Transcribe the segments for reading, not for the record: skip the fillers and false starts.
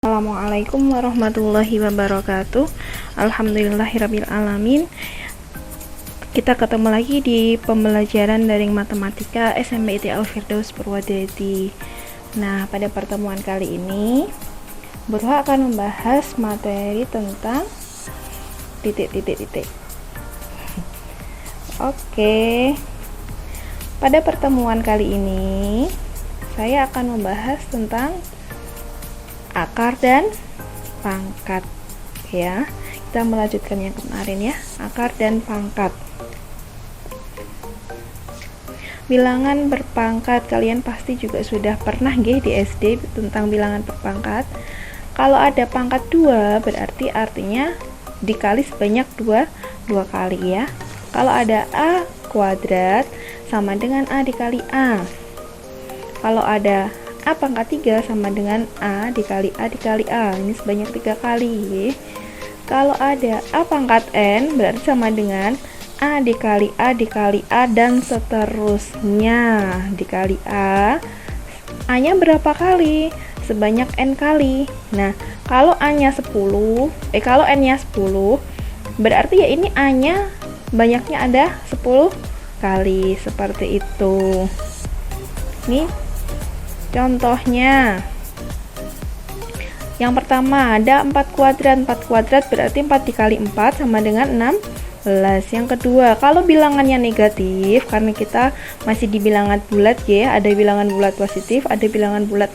Assalamualaikum warahmatullahi wabarakatuh. Alhamdulillahirabbil alamin. Kita ketemu lagi di pembelajaran daring matematika SMPIT Al-Firdaus Purwodadi. Nah, pada pertemuan kali ini Burha akan membahas materi tentang titik-titik. Oke. Pada pertemuan kali ini saya akan membahas tentang akar dan pangkat, ya. Kita melanjutkan yang kemarin, ya, akar dan pangkat. Bilangan berpangkat, kalian pasti juga sudah pernah di SD tentang bilangan berpangkat. Kalau ada pangkat 2 berarti artinya dikali sebanyak dua kali, ya. Kalau ada A kuadrat sama dengan A dikali A. Kalau ada A pangkat 3 sama dengan A dikali A dikali A, ini sebanyak 3 kali. Kalau ada A pangkat N berarti sama dengan A dikali A dikali A dan seterusnya dikali A. A nya berapa kali? Sebanyak N kali. Nah, kalau A nya 10, kalau N nya 10 berarti ya ini A nya banyaknya ada 10 kali, seperti itu. Nih contohnya, yang pertama ada 4 kuadrat berarti 4 dikali 4 sama dengan 16. Yang kedua, kalau bilangannya negatif, karena kita masih di bilangan bulat, ya, ada bilangan bulat positif, ada bilangan bulat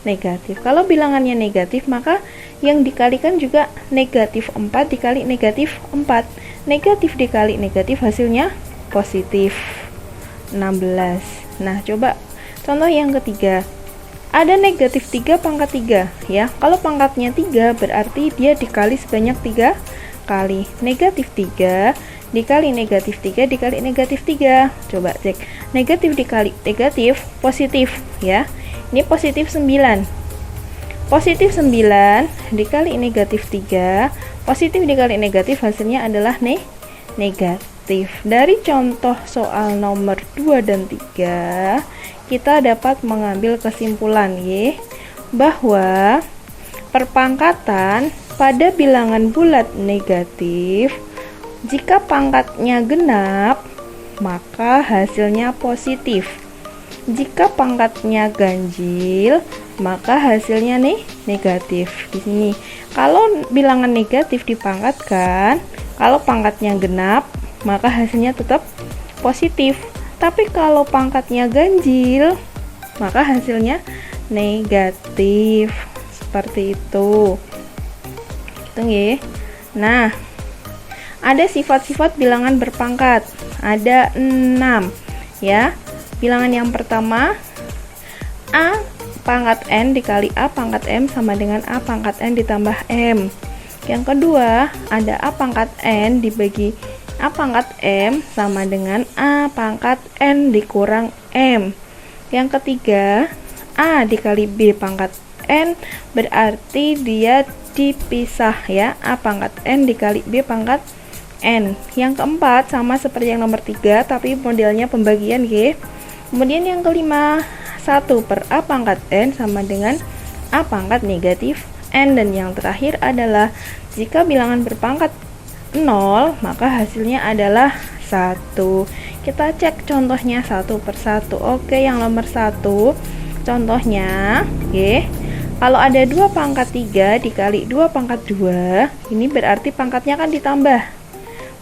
negatif. Kalau bilangannya negatif, maka yang dikalikan juga negatif. 4 dikali negatif 4, negatif dikali negatif hasilnya positif 16. Nah, coba contoh yang ketiga, ada negatif 3 pangkat 3, ya. Kalau pangkatnya 3 berarti dia dikali sebanyak 3 kali. Negatif 3 dikali negatif 3 dikali negatif 3. Coba cek. Negatif dikali negatif positif, ya. Ini positif 9. Positif 9 dikali negatif 3, positif dikali negatif hasilnya adalah negatif. Dari contoh soal nomor 2 dan 3 kita dapat mengambil kesimpulan, bahwa perpangkatan pada bilangan bulat negatif, jika pangkatnya genap maka hasilnya positif. Jika pangkatnya ganjil maka hasilnya negatif. Di sini kalau bilangan negatif dipangkatkan, kalau pangkatnya genap maka hasilnya tetap positif. Tapi kalau pangkatnya ganjil maka hasilnya negatif. Seperti itu. Hitung, ya. Nah, ada sifat-sifat bilangan berpangkat. Ada 6, ya. Bilangan yang pertama, A pangkat N dikali A pangkat M sama dengan A pangkat N ditambah M. Yang kedua, ada A pangkat N dibagi A pangkat M sama dengan A pangkat N dikurang M. Yang ketiga, A dikali B pangkat N berarti dia dipisah, ya. A pangkat N dikali B pangkat N. Yang keempat sama seperti yang nomor 3 tapi modelnya pembagian, ya. Kemudian yang kelima, 1 per A pangkat N sama dengan A pangkat negatif N. Dan yang terakhir adalah jika bilangan berpangkat 0 maka hasilnya adalah 1. Kita cek contohnya satu per satu. Oke, yang nomor 1 contohnya, kalau ada 2 pangkat 3 dikali 2 pangkat 2, ini berarti pangkatnya kan ditambah.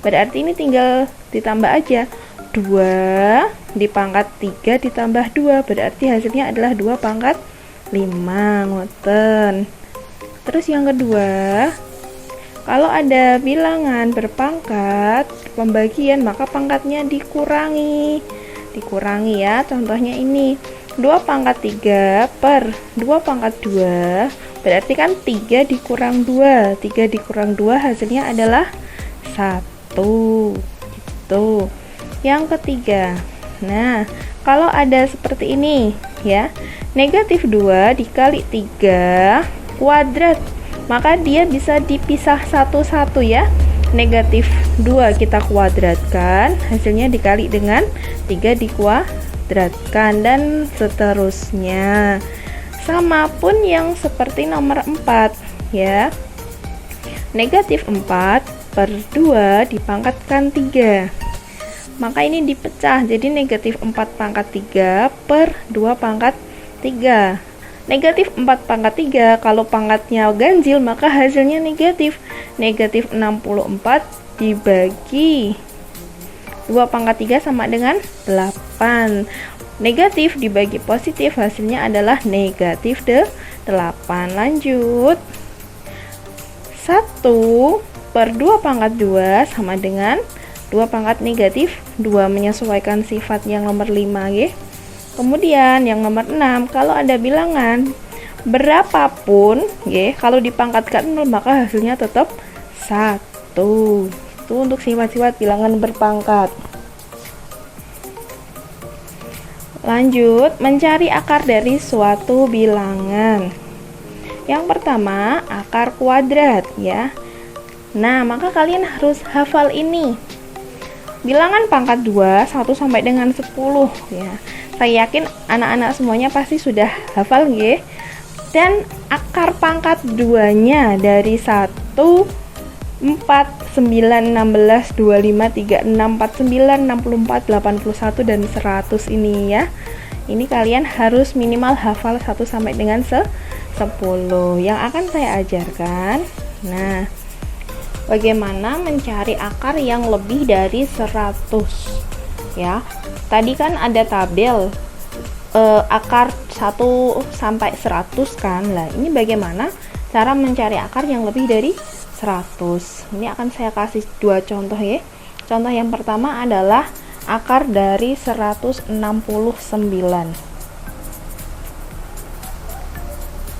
Berarti ini tinggal ditambah aja. 2 di pangkat 3 ditambah 2 berarti hasilnya adalah 2 pangkat 5. Ngoten. Terus yang kedua, kalau ada bilangan berpangkat pembagian maka pangkatnya dikurangi, ya. Contohnya ini 2 pangkat 3 per 2 pangkat 2 berarti kan 3 dikurang 2, 3 dikurang 2 hasilnya adalah 1, gitu. Yang ketiga, nah, kalau ada seperti ini, ya, negatif 2 dikali 3 kuadrat maka dia bisa dipisah satu-satu, ya. Negatif 2 kita kuadratkan, hasilnya dikali dengan 3 dikuadratkan dan seterusnya. Sama pun yang seperti nomor 4 ya. Negatif 4 per 2 dipangkatkan 3. Maka ini dipecah jadi negatif 4 pangkat 3 per 2 pangkat 3. Negatif 4 pangkat 3 kalau pangkatnya ganjil maka hasilnya negatif. Negatif 64 dibagi 2 pangkat 3 sama dengan 8. Negatif dibagi positif hasilnya adalah negatif 8. Lanjut. 1 per 2 pangkat 2 sama dengan 2 pangkat negatif 2, menyesuaikan sifat yang nomor 5 ya. Kemudian yang nomor 6, kalau ada bilangan berapapun ya, kalau dipangkatkan 0 maka hasilnya tetap 1. Itu untuk sifat-sifat bilangan berpangkat. Lanjut, mencari akar dari suatu bilangan. Yang pertama, akar kuadrat ya. Nah, maka kalian harus hafal ini. Bilangan pangkat 2, 1 sampai dengan 10 ya. Saya yakin anak-anak semuanya pasti sudah hafal nggih. Dan akar pangkat 2-nya dari 1, 4, 9, 16, 25, 36, 49, 64, 81 dan 100 ini ya. Ini kalian harus minimal hafal 1 sampai dengan 10 yang akan saya ajarkan. Nah, bagaimana mencari akar yang lebih dari 100 ya. Tadi kan ada tabel akar 1 sampai 100 kan. Lah, ini bagaimana cara mencari akar yang lebih dari 100. Ini akan saya kasih 2 contoh ya. Contoh yang pertama adalah akar dari 169.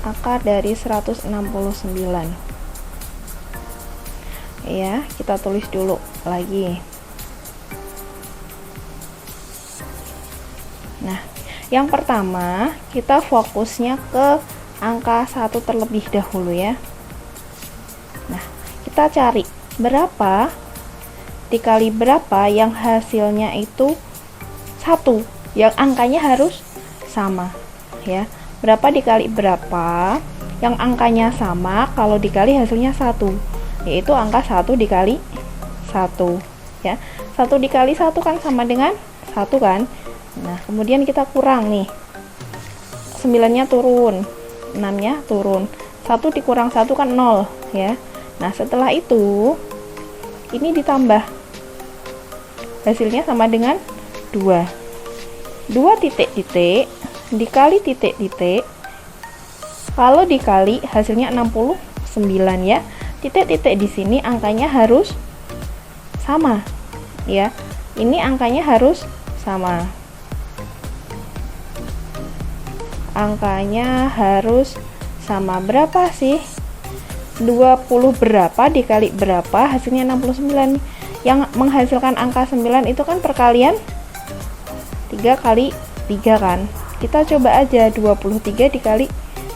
Akar dari 169. Ya, kita tulis dulu lagi. Nah, yang pertama kita fokusnya ke angka 1 terlebih dahulu ya. Nah, kita cari berapa dikali berapa yang hasilnya itu 1, yang angkanya harus sama ya. Berapa dikali berapa yang angkanya sama kalau dikali hasilnya 1, yaitu angka 1 dikali 1 ya. 1 dikali 1 kan sama dengan 1 kan. Nah, kemudian kita kurang nih, 9-nya turun, 6-nya turun, 1 dikurang 1 kan 0 ya. Nah, setelah itu ini ditambah, hasilnya sama dengan 2. 2 titik-titik dikali titik-titik, kalau dikali hasilnya 69 ya. Titik-titik di sini angkanya harus sama ya. Ini angkanya harus sama. Angkanya harus sama. Berapa sih? 20 berapa dikali berapa hasilnya 69. Yang menghasilkan angka 9 itu kan perkalian 3 kali 3 kan. Kita coba aja 23 dikali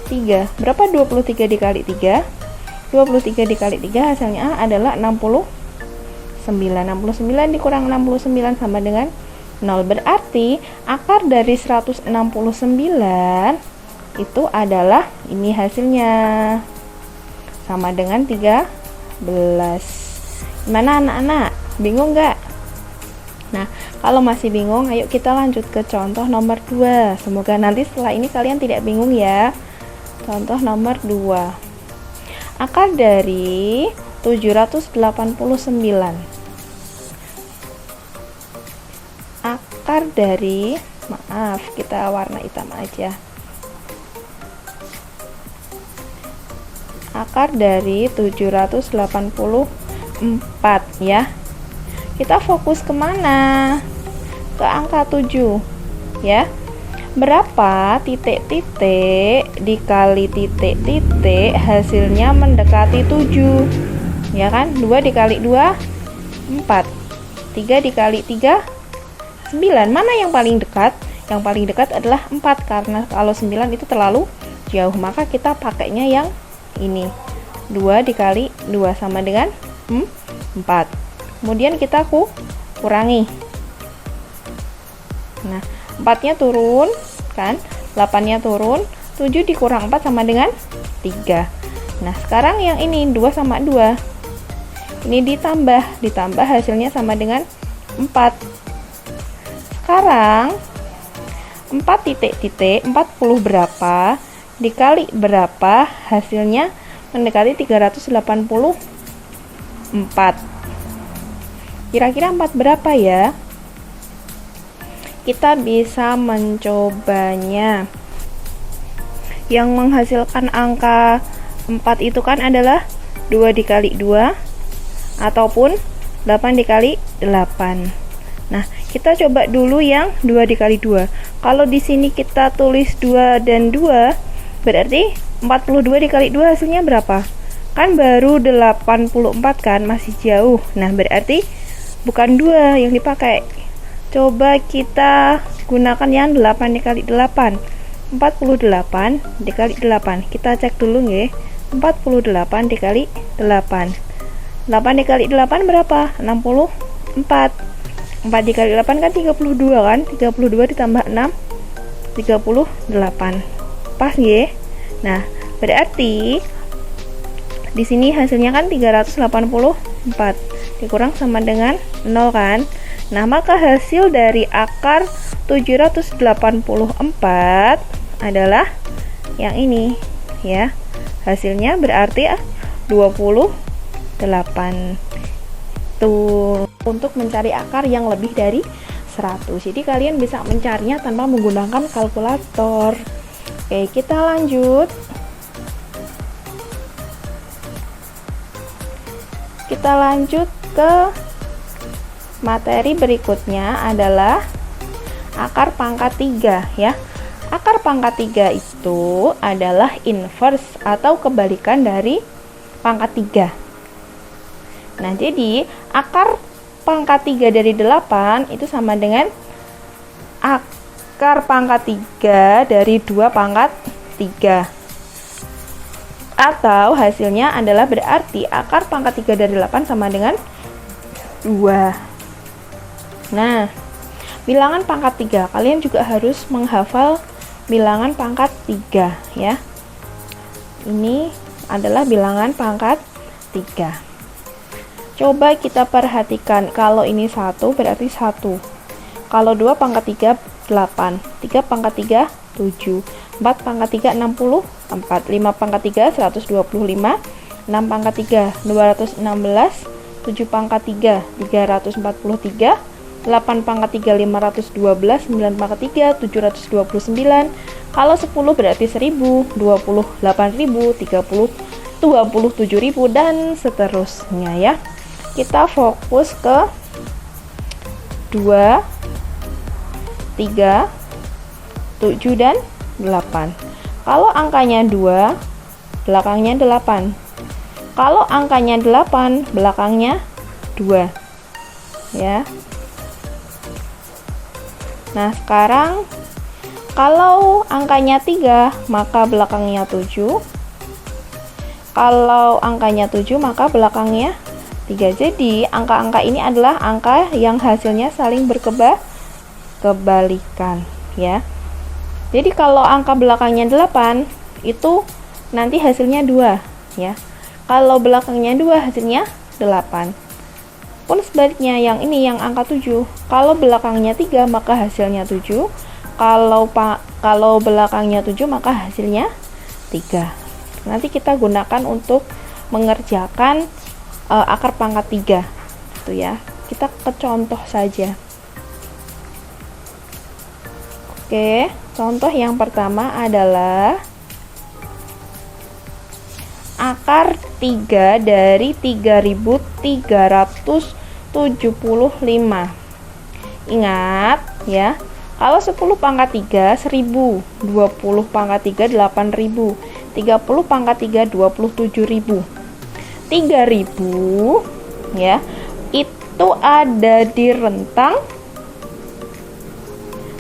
3. Berapa 23 dikali 3? 23 dikali 3 hasilnya adalah 69. 69 dikurang 69 sama dengan 0. Berarti akar dari 169 itu adalah ini hasilnya sama dengan 13. Gimana anak-anak? Bingung nggak? Nah, kalau masih bingung, ayo kita lanjut ke contoh nomor 2. Semoga nanti setelah ini kalian tidak bingung ya. Contoh nomor 2. Akar dari 789. Akar dari, maaf, kita warna hitam aja. Akar dari 784 ya. Kita fokus kemana? Ke angka 7 ya. Berapa titik-titik dikali titik-titik hasilnya mendekati 7 ya kan. 2 dikali 2 4, 3 dikali 3 9. Mana yang paling dekat? Yang paling dekat adalah 4, karena kalau 9 itu terlalu jauh, maka kita pakainya yang ini. 2 dikali 2 sama dengan 4. Kemudian kita kurangi. Nah, 4-nya turun kan, 8-nya turun, 7 dikurang 4 sama dengan 3. Nah, sekarang yang ini 2 sama 2. Ini ditambah hasilnya sama dengan 4. Sekarang 4 titik-titik 40 berapa dikali berapa, hasilnya mendekati 384. Kira-kira 4 berapa ya? Kita bisa mencobanya. Yang menghasilkan angka 4 itu kan adalah 2 dikali 2 ataupun 8 dikali 8. Nah, kita coba dulu yang 2 dikali 2. Kalau di sini kita tulis 2 dan 2, berarti 42 dikali 2 hasilnya berapa? Kan baru 84 kan, masih jauh. Nah, berarti bukan 2 yang dipakai. Coba kita gunakan yang 8 dikali 8. 48 dikali 8. Kita cek dulu nggih. 48 dikali 8. 8 dikali 8 berapa? 64. 4 dikali 8 kan 32 kan? 32 ditambah 6 38. Pas nggih? Nah, berarti di sini hasilnya kan 384 dikurang sama dengan 0 kan? Nah, maka hasil dari akar 784 adalah yang ini ya. Hasilnya berarti 28. Tuh, untuk mencari akar yang lebih dari 100. Jadi kalian bisa mencarinya tanpa menggunakan kalkulator. Oke, kita lanjut. Kita lanjut ke materi berikutnya adalah akar pangkat 3 ya. Akar pangkat 3 itu adalah inverse atau kebalikan dari pangkat 3. Nah, jadi akar pangkat 3 dari 8 itu sama dengan akar pangkat 3 dari 2 pangkat 3. Atau hasilnya adalah berarti akar pangkat 3 dari 8 sama dengan 2. Nah, bilangan pangkat 3, kalian juga harus menghafal bilangan pangkat 3 ya. Ini adalah bilangan pangkat 3. Coba kita perhatikan, kalau ini 1 berarti 1. Kalau 2 pangkat 3 8, 3 pangkat 3 7, 4 pangkat 3 64, 5 pangkat 3 125, 6 pangkat 3 216, 7 pangkat 3 343, 8 pangkat 3 512, 9 pangkat 3 729. Kalau 10 berarti 1000, 20 8000, 30 27.000 dan seterusnya ya. Kita fokus ke 2 3 7 dan 8. Kalau angkanya 2, belakangnya 8. Kalau angkanya 8, belakangnya 2. Ya. Nah, sekarang kalau angkanya 3, maka belakangnya 7. Kalau angkanya 7, maka belakangnya 3. Jadi, angka-angka ini adalah angka yang hasilnya saling kebalikan, ya. Jadi, kalau angka belakangnya 8, itu nanti hasilnya 2, ya. Kalau belakangnya 2, hasilnya 8. Pun sebaliknya, yang ini yang angka 7. Kalau belakangnya 3, maka hasilnya 7. Kalau belakangnya 7, maka hasilnya 3. Nanti kita gunakan untuk mengerjakan akar pangkat 3. Itu ya. Kita ke contoh saja. Oke, contoh yang pertama adalah akar 3 dari 3.375. Ingat ya, kalau 10 pangkat 3 1000, 20 pangkat 3 8000, 30 pangkat 3 27.000. 3000 ya, itu ada di rentang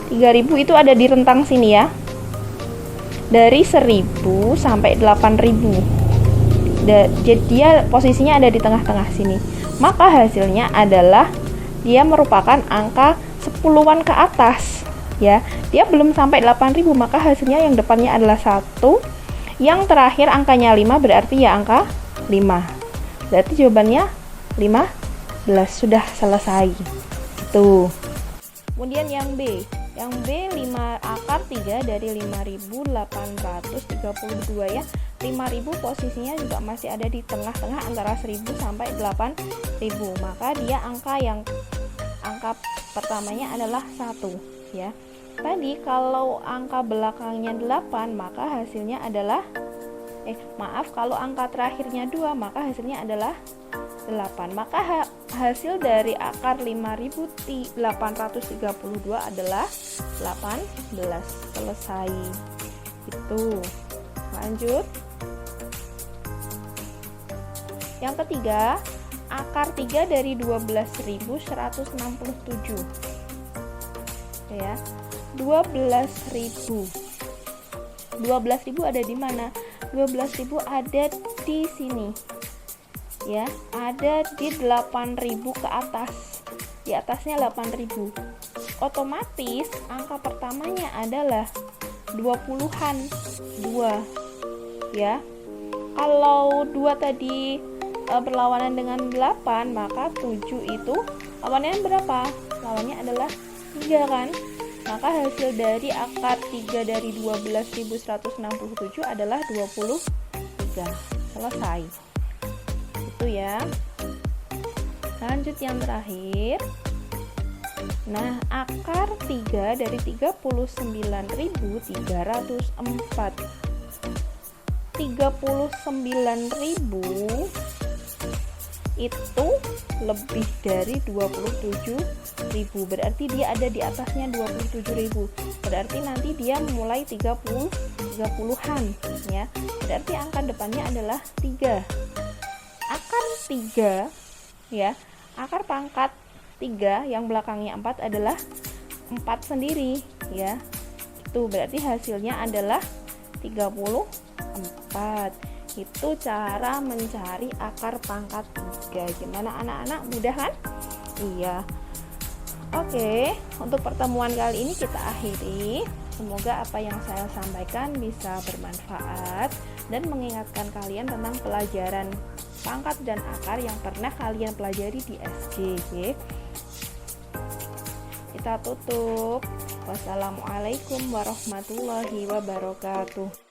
3000 itu ada di rentang sini ya. Dari 1000 sampai 8000. Jadi dia posisinya ada di tengah-tengah sini. Maka hasilnya adalah dia merupakan angka 10-an ke atas. ya. Dia belum sampai 8.000, maka hasilnya yang depannya adalah 1. Yang terakhir angkanya 5, berarti ya angka 5. Berarti jawabannya 15. Sudah selesai. Itu. Kemudian yang B. Yang B 5 akar 3 dari 5.832 ya. 5.000 posisinya juga masih ada di tengah-tengah antara 1.000 sampai 8.000. Maka dia angka pertamanya adalah 1 ya. Tadi kalau angka belakangnya 8, maka hasilnya adalah kalau angka terakhirnya 2, maka hasilnya adalah 8. Maka hasil dari akar 5.832 adalah 18. Selesai. Itu. Lanjut. Yang ketiga, akar 3 dari 12.167. Ya. 12.000. 12.000 ada di mana? 12.000 ada di sini. Ya, ada di 8.000 ke atas. Di atasnya 8.000. Otomatis angka pertamanya adalah 20-an. 2. Ya. Kalau 2 tadi berlawanan dengan 8, maka 7 itu lawannya berapa? Lawannya adalah 3 kan? Maka hasil dari akar 3 dari 12.167 adalah 23. Selesai. Itu ya. Lanjut yang terakhir. Nah, akar 3 dari 39.304. 39.000 itu lebih dari 27.000. Berarti dia ada di atasnya 27.000. Berarti nanti dia mulai 30-an ya. Berarti angka depannya adalah 3. Akar 3 ya. Akar pangkat 3 yang belakangnya 4 adalah 4 sendiri ya. Itu berarti hasilnya adalah 34. Itu cara mencari akar pangkat 3. Gimana anak-anak? Mudah kan? Iya. Oke, untuk pertemuan kali ini kita akhiri. Semoga apa yang saya sampaikan bisa bermanfaat dan mengingatkan kalian tentang pelajaran pangkat dan akar yang pernah kalian pelajari di SD. Kita tutup. Wassalamualaikum warahmatullahi wabarakatuh.